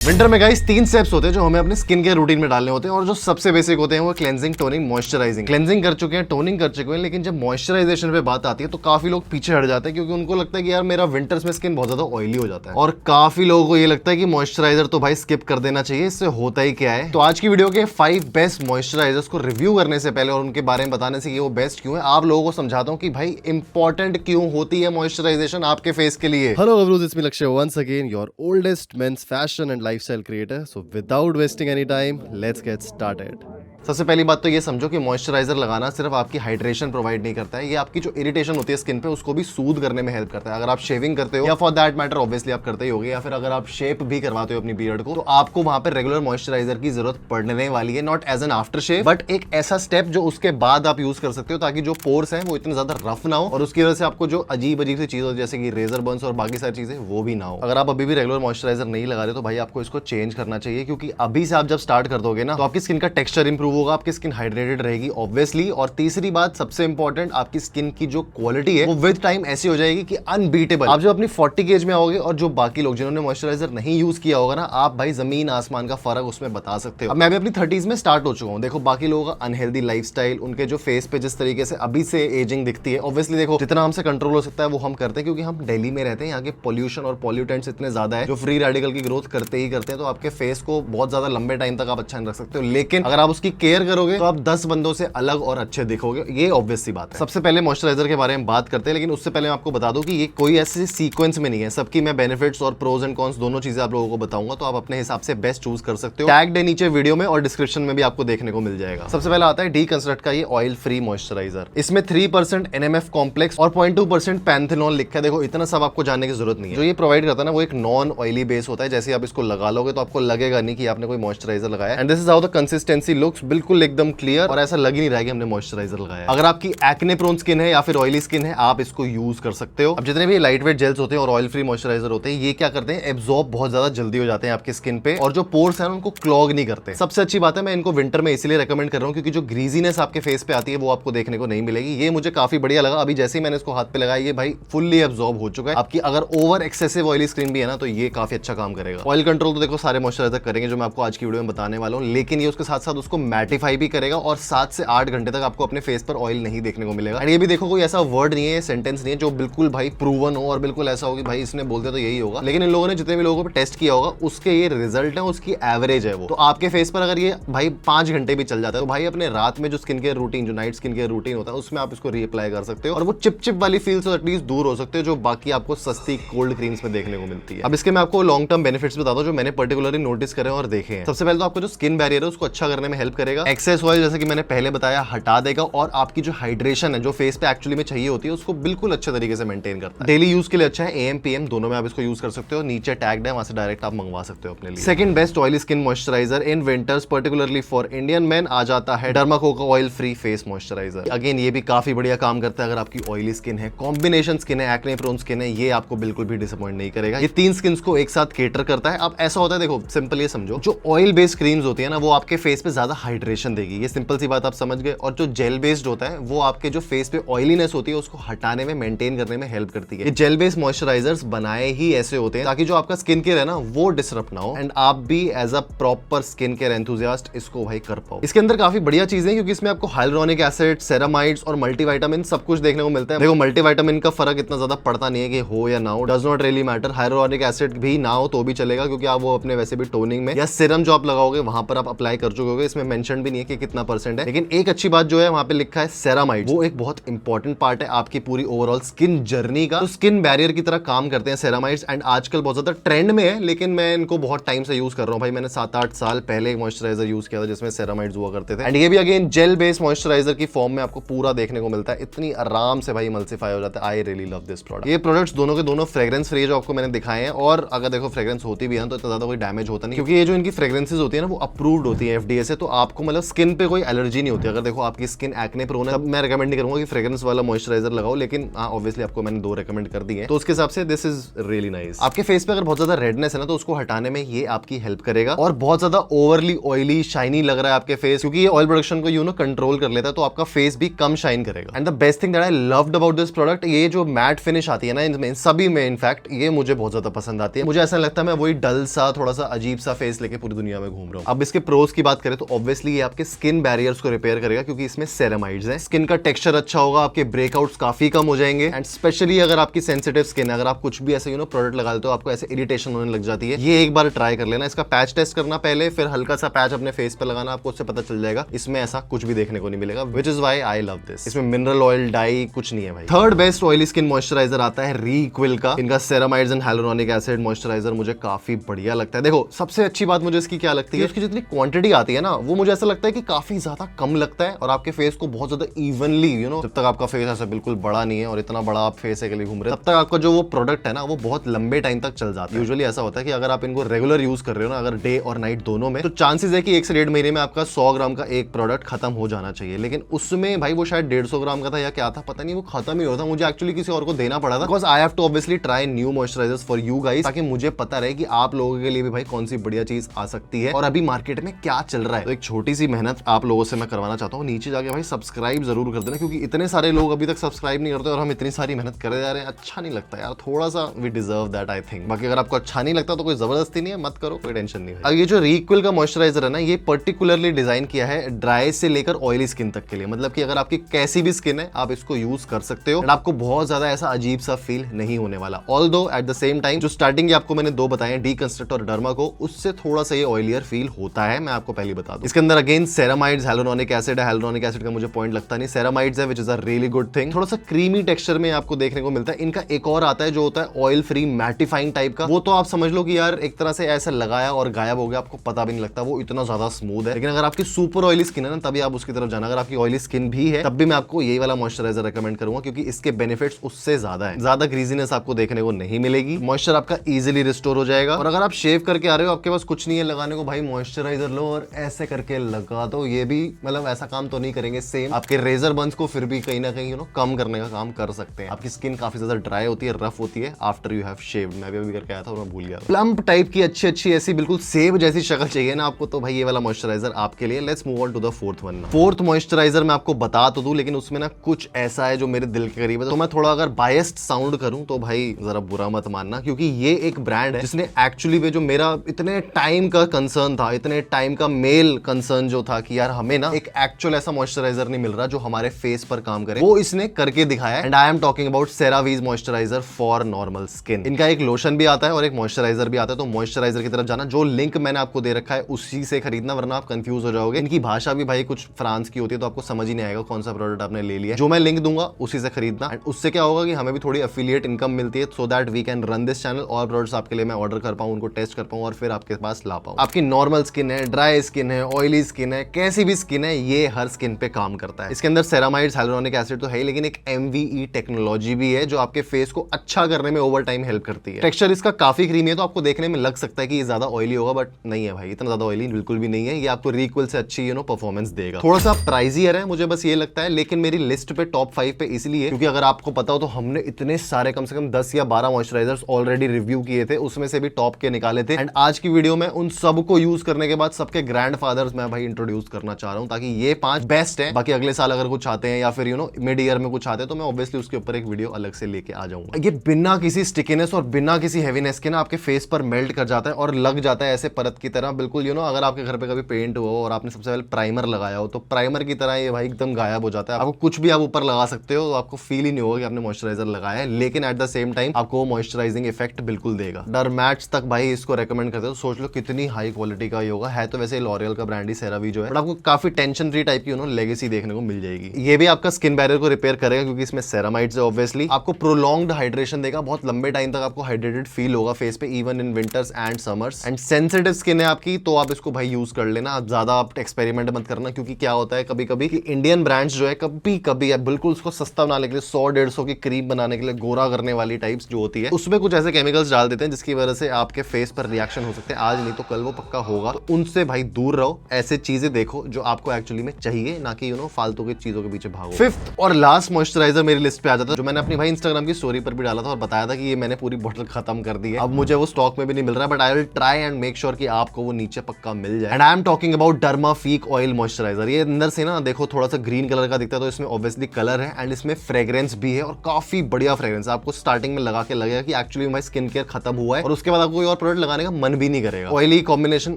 Winter में guys 3 steps होते हैं जो हमें अपने स्किन केयर रूटीन में डालने होते हैं और जो सबसे बेसिक होते हैं वो क्लेंजिंग, टोनिंग, मॉइस्चराइजिंग। क्लेंजिंग कर चुके हैं, टोनिंग कर चुके हैं, लेकिन जब मॉइस्चराइजेशन पे बात आती है तो काफी लोग पीछे हट जाते हैं क्योंकि उनको लगता है कि यार मेरा विंटर्स में स्किन बहुत ज्यादा ऑयली हो जाता है और काफी लोगों को ये लगता है कि मॉइस्चराइजर तो भाई स्किप कर देना चाहिए, इससे होता ही क्या है। तो आज की वीडियो के 5 बेस्ट मॉइस्चराइजर्स को रिव्यू करने से पहले और उनके बारे में बताने से कि वो बेस्ट क्यों है, आप लोगों को समझाता हूँ कि भाई इंपॉर्टेंट क्यों होती है मॉइस्चराइजेशन आपके फेस के लिए। Hello everyone, it's me Lakshay once again, your oldest men's fashion and lifestyle creator. So without wasting any time, let's get started. सबसे पहली बात तो ये समझो कि मॉइस्चराइजर लगाना सिर्फ आपकी हाइड्रेशन प्रोवाइड नहीं करता है, ये आपकी जो इरिटेशन होती है स्किन पे उसको भी सूद करने में हेल्प करता है। अगर आप शेविंग करते हो या फॉर दैट मैटर ऑब्वियसली आप करते ही होगे, या फिर अगर आप शेप भी करवाते हो अपनी बियर्ड को, तो आपको वहां पे रेगुलर मॉइस्चराइजर की जरूरत पड़ने वाली है, not as an after shave but एक ऐसा स्टेप जो उसके बाद आप यूज कर सकते हो ताकि जो पोर्स हैं वो इतने ज्यादा रफ ना हो और उसकी वजह से आपको जो अजीब अजीब सी चीज होती है जैसे कि रेजर बर्न्स और बाकी सारी चीजें वो भी ना हो। अगर आप अभी भी रेगुलर मॉइस्चराइजर नहीं लगा रहे तो भाई आपको इसको चेंज करना चाहिए, क्योंकि अभी से आप जब स्टार्ट कर दोगे ना तो आपकी स्किन का टेक्सचर इंप्रूव होगा, आपकी स्किन हाइड्रेटेड रहेगी ऑब्वियसली। और तीसरी बात सबसे इंपॉर्टेंट, आपकी स्किन की जो क्वालिटी है वो विद टाइम ऐसी हो जाएगी कि अनबीटेबल। आप जब अपनी 40 की एज में आओगे और जो बाकी लोग जिन्होंने मॉइस्चराइजर नहीं यूज किया होगा ना, आप भाई जमीन आसमान का फर्क उसमें बता सकते हो। अब मैं भी अपनी 30s में स्टार्ट हो चुका हूं। देखो बाकी लोगों का अनहेल्दी लाइफस्टाइल, उनके जो फेस पे जिस तरीके से अभी से एजिंग दिखती है, ऑब्वियसली देखो जितना हमसे कंट्रोल हो सकता है वो हम करते हैं क्योंकि हम दिल्ली में रहते हैं, यहाँ के पोल्यूशन और पॉल्यूटेंट्स इतने ज्यादा है जो फ्री रेडिकल की ग्रोथ करते ही करते हैं, तो आपके फेस को बहुत ज्यादा लंबे टाइम तक आप अच्छा नहीं रख सकते हो। लेकिन अगर आप उसकी केयर करोगे तो आप 10 बंदों से अलग और अच्छे दिखोगे, ये ऑब्वियस सी बात है। सबसे पहले मॉइस्चराइजर के बारे में बात करते हैं, लेकिन उससे पहले मैं आपको बता दूं कि ये कोई ऐसे सीक्वेंस में नहीं है, सबकी मैं बेनिफिट्स और प्रोज एंड कॉन्स दोनों चीजें आप लोगों को बताऊंगा, तो आप अपने हिसाब से बेस्ट चूज कर सकते हो। टैग है नीचे वीडियो में और डिस्क्रिप्शन में भी आपको देखने को मिल जाएगा। सबसे पहले आता है डीकंस्ट्रक्ट का ये ऑयल फ्री मॉइस्चराइजर। इसमें 3% NMF कॉम्प्लेक्स और 0.2% पैंथेनॉल लिखा है। देखो इतना सब आपको जानने की जरूरत नहीं है। जो ये प्रोवाइड करता है ना वो एक नॉन ऑयली बेस होता है, जैसे आप इसको लगा लोगे तो आपको लगेगा नहीं कि आपने कोई मॉइस्चराइजर लगाया। And this is how the consistency looks, बिल्कुल एकदम क्लियर और ऐसा लग ही नहीं रहा है कि हमने मॉइस्चराइजर लगाया। अगर आपकी एक्ने प्रोन स्किन है या फिर ऑयली स्किन है, आप इसको यूज कर सकते हो। अब जितने भी लाइट वेट जेल्स होते हैं और ऑयल फ्री मॉइस्चराइजर होते हैं, ये क्या करते हैं, एब्जॉर्ब बहुत ज्यादा जल्दी हो जाते हैं आपकी स्किन पे और जो पोर्स हैं उनको क्लॉग नहीं करते। सबसे अच्छी बात है, मैं इनको विंटर में इसलिए रेकमेंड कर रहा हूं क्योंकि जो ग्रीजीनेस आपके फेस पे आती है वो आपको देखने को नहीं मिलेगी। ये मुझे काफी बढ़िया लगा। अभी जैसे ही मैंने इसको हाथ पे लगाया ये भाई फुल्ली एब्जॉर्ब हो चुका है। आपकी अगर ओवर एक्सेसिव ऑयली स्किन भी है ना तो ये काफी अच्छा काम करेगा। ऑयल कंट्रोल तो देखो सारे मॉइस्चराइजर करेंगे जो मैं आपको आज की वीडियो में बताने वाला हूं, लेकिन ये उसके साथ साथ उसको मैटिफाई भी करेगा और 7 से 8 घंटे तक आपको अपने फेस पर ऑयल नहीं देखने को मिलेगा। ये भी देखो कोई ऐसा वर्ड नहीं है, सेंटेंस नहीं है जो बिल्कुल भाई प्रूवन हो और बिल्कुल ऐसा हो कि भाई इसने बोलते तो यही होगा, लेकिन इन लोगों ने जितने भी लोगों पे टेस्ट किया होगा उसके ये रिजल्ट है, उसकी एवरेज है वो। तो आपके फेस पर अगर ये भाई 5 घंटे भी चल जाता है तो भाई अपने रात में जो स्किन केयर रूटीन, जो नाइट स्किन केयर रूटीन होता है उसमें आप इसको रीअप्लाई कर सकते हो और वो चिप वाली फील से एटलीस्ट दूर हो सकते हो जो बाकी आपको सस्ती कोल्ड क्रीम्स में देखने को मिलती है। अब इसके मैं आपको लॉन्ग टर्म बेनिफिट्स बताता हूं जो मैंने पर्टिकुलरली नोटिस करे और देखे हैं। सबसे पहले तो आपको जो स्किन बैरियर है उसको अच्छा करने में हेल्प करेगा। एक्सेस ऑयल जैसे कि मैंने पहले बताया हटा देगा और आपकी जो हाइड्रेशन है जो फेस पे एक्चुअली में चाहिए होती है उसको बिल्कुल अच्छे तरीके से मेंटेन करता है। डेली यूज के लिए अच्छा है, AM PM दोनों में आप इसको यूज कर सकते हो। नीचे टैग्ड है, वहां से डायरेक्ट आप मंगवा सकते हो अपने लिए। Second best oily skin moisturiser in winters particularly for Indian man आ जाता है डर्माकोका oil free face moisturiser. Again ये भी काफी बढ़िया काम करता है अगर आपकी ऑयली स्किन है, कॉम्बिनेशन स्किन है, एक्ने प्रोन स्किन है, ये आपको बिल्कुल भी डिसअपॉइंट नहीं करेगा। ये 3 स्किन को एक साथ केटर करता है। अब ऐसा होता है, देखो सिंपल ये समझो, जो ऑयल बेस्ड क्रीम्स होती है ना वो आपके फेस पे ज्यादा हाइड्रेशन देगी, ये सिंपल सी बात आप समझ गए। और जो जेल बेस्ड होता है वो आपके जो फेस पे ऑयलीनेस होती है उसको हटाने में, मेंटेन करने में हेल्प करती है। ये जेल बेस्ड मॉइस्चराइजर्स बनाए ही ऐसे होते हैं ताकि जो आपका स्किन केयर है ना वो डिसरप्ट ना हो एंड आप भी as a proper skin care enthusiast इसको भाई कर पाओ। इसके अंदर काफी बढ़िया चीजें क्योंकि इसमें आपको हाइलुरोनिक एसिड, सेरामाइड्स और मल्टीविटामिन सब कुछ देखने को मिलता है। देखो मल्टीविटामिन का फर्क इतना ज्यादा पड़ता नहीं है कि हो या ना हो, does not really matter. Hyaluronic acid भी ना हो तो भी चलेगा क्योंकि आप वो अपने वैसे भी टोनिंग में या सिरम जो आप लगाओगे वहां पर आप अप्लाई कर चुके होगे, इसमें मेंशन भी नहीं है कि कितना परसेंट है। लेकिन एक अच्छी बात जो है वहां पे लिखा है सेरामाइड्स, वो एक बहुत इंपॉर्टेंट पार्ट है आपकी पूरी ओवरऑल स्किन जर्नी का। तो स्किन बैरियर की तरह काम करते हैं सेरामाइड्स एंड आजकल बहुत ज्यादा ट्रेंड में है, लेकिन मैं इनको बहुत टाइम से यूज कर रहा हूं भाई। मैंने 7-8 साल पहले एक मॉइस्चराइजर यूज किया था जिसमें सेरामाइड्स हुआ करते थे एंड ये भी अगेन जेल बेस्ड मॉइस्चराइजर की फॉर्म में आपको पूरा देखने को मिलता है। इतनी आराम से भाई इमल्सिफाई हो जाता है। I really love this product. ये प्रोडक्ट्स दोनों के दोनों फ्रेग्रेंस फ्री जो आपको मैंने दिखाए हैं, और अगर देखो फ्रेग्रेंस होती भी है तो इतना ज्यादा कोई डैमेज होता नहीं क्योंकि ये जो इनकी फ्रेग्रेंसेस होती है ना वो अप्रूव्ड होती है FDA से, तो आपको मतलब स्किन पे कोई एलर्जी नहीं होती। अगर देखो आपकी स्किन एक्ने प्रोन है, तब मैं रिकमेंड नहीं करूंगा कि फ्रेग्रेंस वाला मॉइस्चराइजर लगाओ, लेकिन ऑब्वियसली आपको मैंने 2 रिकमेंड कर दिए हैं, तो उसके हिसाब से दिस इज रियली नाइस। आपके फेस पे अगर बहुत ज्यादा रेडनेस है ना, तो उसको हटाने में ये आपकी हेल्प करेगा। और बहुत ज्यादा ओवरली ऑयली शाइनी लग रहा है आपके फेस, क्योंकि ये ऑयल प्रोडक्शन को कंट्रोल कर लेता है, तो आपका फेस भी कम शाइन करेगा। And the best thing that I loved about this product, ये जो मैट फिनिश आती है ना इनमें सभी में, इनफैक्ट ये मुझे बहुत ज्यादा पसंद आती है। मुझे ऐसा लगता है मैं वही डल सा थोड़ा सा अजीब सा फेस लेके पूरी दुनिया में घूम रहा हूँ। अब इसके प्रोज की बात करें तो ऑब्वियसली ये आपके स्किन बैरियर्स को रिपेयर करेगा, क्योंकि इसमें सेरामाइड्स हैं। स्किन का टेक्सचर अच्छा होगा, आपके ब्रेकआउट्स काफी कम हो जाएंगे। एंड स्पेशली अगर आपकी सेंसिटिव स्किन है, अगर आप कुछ भी ऐसे प्रोडक्ट लगा देते हो आपको ऐसे इरिटेशन होने लग जाती है, ये एक बार ट्राई कर लेना। इसका पैच टेस्ट करना पहले, फिर हल्का सा पैच अपने फेस पे लगाना, आपको उससे पता चल जाएगा इसमें ऐसा कुछ भी देखने को नहीं मिलेगा, which is why I love this. इसमें मिनरल ऑयल डाई कुछ नहीं है भाई। Third best oily skin moisturiser आता है रीक्विल का। इनका ceramides and hyaluronic acid moisturiser मुझे काफी बढ़िया लगता है। देखो सबसे अच्छी बात मुझे इसकी क्या लगती है, उसकी जितनी क्वांटिटी आती है ना, वो मुझे ऐसा लगता है कि काफी ज्यादा कम लगता है, और आपके फेस को बहुत ज्यादा इवनली जब तक आपका फेस ऐसा बिल्कुल बड़ा नहीं है और इतना बड़ा आप फेस के लिए घूम रहे हैं, तब तक आपका जो वो प्रोडक्ट है ना वो बहुत लंबे टाइम तक चल जाता है। यूजुअली ऐसा होता है कि अगर आप इनको रेगुलर यूज कर रहे हो ना, अगर डे और नाइट दोनों में, तो चांसेस है कि 1 से 1.5 महीने में आपका 100 ग्राम का एक प्रोडक्ट खत्म हो जाना चाहिए। लेकिन उसमें भाई वो शायद 150 ग्राम का था या क्या था पता नहीं, वो खत्म ही होता। मुझे एक्चुअली किसी और को देना पड़ा था, because I have to obviously try new moisturisers for you guys, ताकि मुझे पता रहे कि आप लोगों के लिए भी भाई कौन सी बढ़िया चीज आ सकती है और अभी मार्केट में क्या चल रहा है। तो एक छोटी सी मेहनत आप लोगों से मैं करवाना चाहता हूँ, नीचे जाके भाई सब्सक्राइब जरूर कर देना, क्योंकि इतने सारे लोग अभी तक सब्सक्राइब नहीं करते और हम इतनी सारी मेहनत करे जा रहे हैं। अच्छा नहीं लगता यार, थोड़ा सा we deserve that I think. बाकी अगर आपको अच्छा नहीं लगता तो कोई जबरदस्ती नहीं है, मत करो, कोई टेंशन नहीं है। अब ये जो रीक्विल का मॉइस्चराइजर है ना, ये पर्टिकुलरली डिजाइन किया है ड्राई से लेकर ऑयली स्किन तक के लिए। मतलब कि अगर आपकी कैसी भी स्किन है आप इसको यूज कर सकते हो, आपको बहुत ज्यादा ऐसा अजीब सा फील नहीं होने वाला। Although at the same time जो स्टार्टिंग आपको मैंने 2 बताए, डीकंस्ट्रक्ट और डर्मा को, उससे थोड़ा सा ये ऑयलियर फील होता है, मैं आपको पहले बता दूं। इसके अंदर अगेन सेरामाइड्स, हाइलुरोनिक एसिड है। हाइलुरोनिक एसिड का मुझे पॉइंट लगता नहीं, सेरामाइड्स है, which is a really good thing. थोड़ा सा क्रीमी टेक्सचर में आपको देखने को मिलता है। इनका एक और आता है जो होता है ऑयल फ्री मैटिफाइंग टाइप का, वो तो आप समझ लो कि यार एक तरह से ऐसा लगाया और गायब हो गया, आपको पता भी नहीं लगता, वो इतना ज्यादा स्मूथ है। लेकिन अगर आपकी सुपर ऑयली स्किन है ना, तभी आप उसकी तरफ जाना। अगर आपकी ऑयली स्किन भी है तब भी मैं आपको यही वाला मॉइस्चराइजर रेकमेंड करूंगा, क्योंकि इसके बेनिफिट्स उससे ज्यादा है। ज्यादा ग्रीजीनेस आपको देखने को नहीं मिलेगी, मॉइस्चर आपका इजीली रिस्टोर हो जाएगा। और अगर आप शेव करके आ रहे हो, आपके पास कुछ नहीं है लगाने को, भाई मॉइस्चराइजर लो और ऐसे करके लगा दो, ये भी मतलब ऐसा काम तो नहीं करेंगे सेम, आपके रेजर बर्न्स को फिर भी कहीं ना कहीं कम करने का काम कर सकते हैं। आपकी स्किन काफी ज्यादा ड्राई होती है, रफ होती है आफ्टर यू हैव शेव्ड। मैं भी अभी करके आया था और मैं भूल गया। प्लम्प टाइप की अच्छी ऐसी बिल्कुल सेब जैसी शक्ल चाहिए ना आपको, तो भाई ये वाला मॉइस्चराइजर आपके लिए। Let's move on to the fourth one. Fourth moisturiser मैं आपको बता तो दूं, लेकिन उसमें ना कुछ ऐसा है जो मेरे दिल के करीब है, तो मैं थोड़ा अगर बायस्ड साउंड करूं तो भाई जरा बुरा मत मानना, क्योंकि ये एक ब्रांड है जिसने एक्चुअली में जो मेरा इतने टाइम का कंसर्न था, इतने टाइम का मेल कंसर्न जो था कि यार हमें ना एक एक्चुअल ऐसा मॉइस्चराइजर नहीं मिल रहा जो हमारे फेस पर काम करे, वो इसने करके दिखाया। And I am talking about CeraVe's moisturiser for normal skin. इनका एक लोशन भी आता है और एक मॉइस्चराइजर भी आता है, तो मॉइस्चराइजर की तरफ जाना, जो लिंक मैंने आपको दे रखा है उसी से खरीदना, वरना आप कंफ्यूज हो जाओगे। इनकी भाषा भी भाई कुछ फ्रांस की होती है, तो आपको समझ ही नहीं आएगा कौन सा प्रोडक्ट आपने ले लिया। जो मैं लिंक दूंगा उसी से खरीदना, एंड उससे क्या होगा कि हमें भी थोड़ी एफिलिएट इनकम मिलती है, so that we can run this channel और प्रोडक्ट्स आपके लिए मैं ऑर्डर कर पाऊं, उनको टेस्ट कर पाऊं और फिर आपके पास ला पाऊं। आपकी नॉर्मल स्किन है, ड्राई स्किन है, ऑयली स्किन है, कैसी भी स्किन है, ये हर स्किन पे काम करता है। इसके अंदर सेरामाइड्स, हाइलुरोनिक एसिड तो है, लेकिन एक MVE टेक्नोलॉजी भी है जो आपके फेस को अच्छा करने में ओवर टाइम हेल्प करती है। टेक्सचर इसका काफी क्रीमी है, तो आपको देखने में लग सकता है कि ये ज्यादा ऑयली होगा, बट नहीं है भाई, इतना ज्यादा ऑयली बिल्कुल भी नहीं है। ये आपको रीक्विल से अच्छी परफॉर्मेंस देगा। थोड़ा सा प्राइजियर है, मुझे बस ये लगता है, लेकिन मेरी लिस्ट पे टॉप 5 पे इसलिए क्योंकि अगर आपको पता हो तो हमने इतने सारे कम से कम 10 या 12 मॉइस्चराइजर्स ऑलरेडी रिव्यू किए थे, उसमें से भी टॉप के निकाले थे। एंड आज की वीडियो में उन सबको यूज करने के बाद सबके ग्रैंडफादर्स मैं भाई इंट्रोड्यूस करना चाह रहा हूं, ताकि ये 5 बेस्ट है। बाकी अगले साल अगर कुछ आते हैं या फिर मिड ईयर में कुछ आते हैं, तो मैं ऑब्वियसली उसके ऊपर एक वीडियो अलग से लेके आ जाऊंगा। ये बिना किसी स्टिकीनेस और बिना किसी हेवीनेस के ना आपके फेस पर मेल्ट कर जाता है और लग जाता है ऐसे परत की तरह, बिल्कुल अगर आपके घर पे कभी पेंट हुआ हो और आपने सबसे पहले प्राइमर लगाया हो, तो प्राइमर की तरह ये भाई एकदम गायब हो जाता है। आपको कुछ भी आप ऊपर लगा सकते हो, तो आपको फील ही नहीं होगा कि आपने मॉइस्चराइजर लगाया है, लेकिन एट द सेम टाइम आपको मॉइस्चराइजिंग इफेक्ट बिल्कुल देगा। डरमैट्स तक भाई इसको रेकमेंड करते हो, तो सोच लो कितनी हाई क्वालिटी का ये होगा। है तो वैसे लॉरियल का ब्रांड ही सेरावी जो है, बट आपको काफी टेंशन फ्री टाइप की लेगेसी देखने को मिल जाएगी। ये भी आपका स्किन बैरियर को रिपेयर करेगा, क्योंकि इसमें सेरामाइड्स है। ऑब्वियसली आपको प्रोलॉन्ग्ड हाइड्रेशन देगा, बहुत लंबे टाइम तक आपको हाइड्रेटेड फील होगा फेस पे, even in winters and summers. And sensitive skin है आपकी, तो आप इसको भाई यूज कर लेना, ज्यादा आप एक्सपेरिमेंट मत करना, क्योंकि क्या होता है कभी कभी कि इंडियन ब्रांड्स जो है कभी कभी बिल्कुल उसको सस्ता बनाने के लिए 100-150 की क्रीम बनाने के लिए गोरा करने वाली टाइप्स जो होती है, उसमें कुछ ऐसे केमिकल्स डाल देते हैं जिसकी वजह से आपके फेस पर रिएक्शन हो सकते हैं। आज नहीं तो कल वो पक्का होगा, तो उनसे भाई दूर रहो। ऐसे चीजें देखो जो आपको एक्चुअली में चाहिए, ना कि फालतू की चीजों के पीछे भागो। फिफ्थ और लास्ट मॉइस्चराइजर मेरी लिस्ट पे आ जाता है, जो मैंने अपनी भाई इंस्टाग्राम की स्टोरी पर भी डाला था और बताया था कि ये मैंने पूरी बोतल खत्म कर दी है। अब मुझे वो स्टॉक में भी नहीं मिल रहा है, but I will try and make sure कि आपको वो नीचे पक्का मिल जाए। And I am talking about Dermafique oil moisturiser. ये अंदर से ना देखो थोड़ा सा ग्रीन कलर का दिखता है, तो इसमें ऑब्वियसली कलर है एंड इसमें फ्रेग्रेंस भी है और काफी बढ़िया फ्रेग्रेंस। आपको स्टार्टिंग में लगा के लगेगा कि एक्चुअली माय स्किन केयर खत्म हुआ है और उसके बाद आपको कोई और प्रोडक्ट लगाने का मन भी नहीं करेगा। Oily combination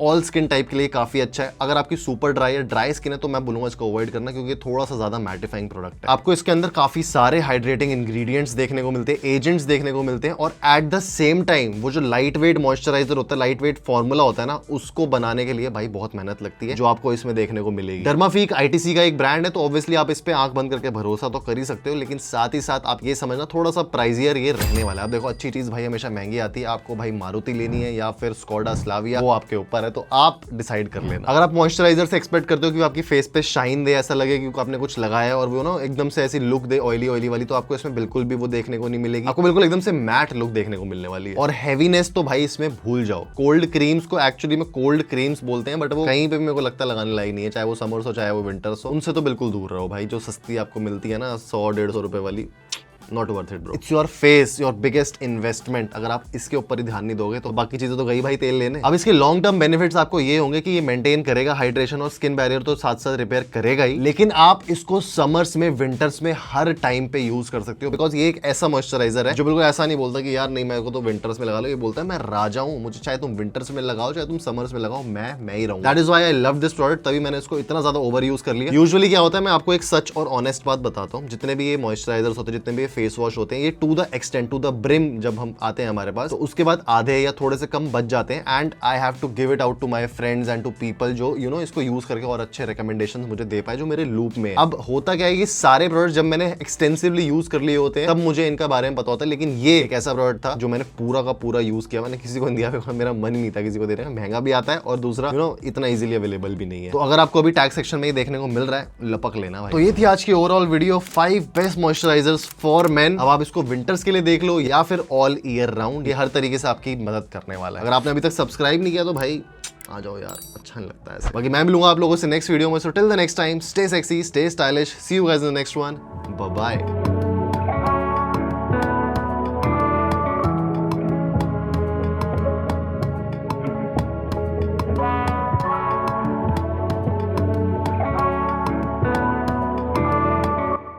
all skin type के लिए काफी अच्छा है। अगर आपकी सुपर ड्राई या ड्राई स्किन है तो मैं बोलूंगा इसको अवॉइड करना, क्योंकि थोड़ा सा ज्यादा मैटिफाइंग प्रोडक्ट है। आपको इसके अंदर काफी सारे हाइड्रेटिंग इंग्रेडिएंट्स देखने को मिलते हैं, एजेंट्स देखने को मिलते हैं, और एट द सेम टाइम वो जो लाइट वेट मॉइस्चराइजर होता है, लाइट वेट फॉर्मूला होता है ना, उसको बनाने के लिए भाई बहुत मेहनत लगती है, जो आपको इसमें देखने को मिलेगी। डर्माफिक आईटीसी का एक ब्रांड है, तो ऑब्वियसली आप इस पे आंख बंद करके भरोसा तो कर ही सकते हो, लेकिन साथ ही साथ आप ये समझना थोड़ा सा प्राइजियर ये रहने वाला है। आप देखो अच्छी चीज भाई हमेशा महंगी आती है, आपको भाई मारुति लेनी है या फिर स्कोडा स्लाविया, वो आपके ऊपर है, तो आप डिसाइड कर लेना। अगर आप मॉइस्चराइजर से एक्सपेक्ट करते हो कि आपकी फेस पे शाइन दे, ऐसा लगे कि आपने कुछ लगाया है और वो ना एकदम से ऐसी लुक दे ऑयली ऑयली वाली, तो आपको इसमें बिल्कुल भी वो देखने को नहीं मिलेगी। आपको बिल्कुल एकदम से मैट लुक देखने को मिलने वाली है। और हैवीनेस तो भाई इसमें भूल जाओ। कोल्ड क्रीम्स को एक्चुअली में कोल्ड क्रीम्स बोलते हैं, बट वो कहीं पे भी मेरे को लगता है लगाने लायक नहीं है, चाहे वो समर्स हो चाहे वो विंटर्स हो। उनसे तो बिल्कुल दूर रहो भाई। जो सस्ती आपको मिलती है ना 100-150 रुपए वाली, not worth it bro. It's your face, your biggest investment. अगर आप इसके ऊपर ही ध्यान नहीं दोगे तो बाकी चीजें तो गई भाई तेल लेने। अब इसके लॉन्ग टर्म बेनिफिट्स आपको ये होंगे कि ये मेंटेन करेगा हाइड्रेशन और स्किन बैरियर, तो साथ साथ रिपेयर करेगा ही, लेकिन आप इसको समर्स में, विंटर्स में, हर टाइम पे यूज कर सकते हो, बिकॉज ये एक ऐसा मॉइस्चराइजर है जो बिल्कुल ऐसा नहीं बोलता कि यार नहीं मेरे को तो विंटर्स में लगा लो। ये बोलता है मैं राजा हूं, मुझे चाहे तुम विंटर्स में लगाओ चाहे तुम समर्स में लगाओ, मैं ही रहूं। That is why I love this product. तभी मैंने इसको इतना ज्यादा ओवर यूज कर लिया। यूजुअली क्या होता है, मैं आपको एक सच और ऑनेस्ट बात बताता हूं, जितने भी ये मॉइस्चराइजर्स होते हैं, जितने भी ये फेस वॉश होते हैं, ये to the extent, to the brim जब हम आते हैं हमारे पास, तो उसके बाद आधे या थोड़े से कम बच जाते हैं। And I have to give it out to my friends and to people जो इसको यूज करके और अच्छे रिकमेंडेशंस मुझे दे पाए, जो मेरे लूप में। अब होता क्या है कि सारे प्रोडक्ट जब मैंने एक्सटेंसिवली यूज कर लिए होते हैं तब मुझे इनका बारे में पता होता है, लेकिन ये एक ऐसा प्रोडक्ट था जो मैंने पूरा का पूरा यूज किया। मैंने किसी को नहीं दिया, मेरा मन ही नहीं था किसी को देने का। महंगा भी आता है और दूसरा इतना इजीली अवेलेबल भी नहीं है। तो अगर आपको अभी टैग सेक्शन में ही देखने को मिल रहा है, लपक लेना भाई। तो ये थी आज की overall video, 5 best moisturisers for main. अब आप इसको विंटर्स के लिए देख लो या फिर ऑल ईयर राउंड, ये हर तरीके से आपकी मदद करने वाला है। अगर आपने अभी तक सब्सक्राइब नहीं किया तो भाई आ जाओ यार, अच्छा नहीं लगता है ऐसे। बाकी मैं मिलूंगा आप लोगों से नेक्स्ट वीडियो में। So till the next time, stay sexy, stay stylish, see you guys in the next one, bye bye.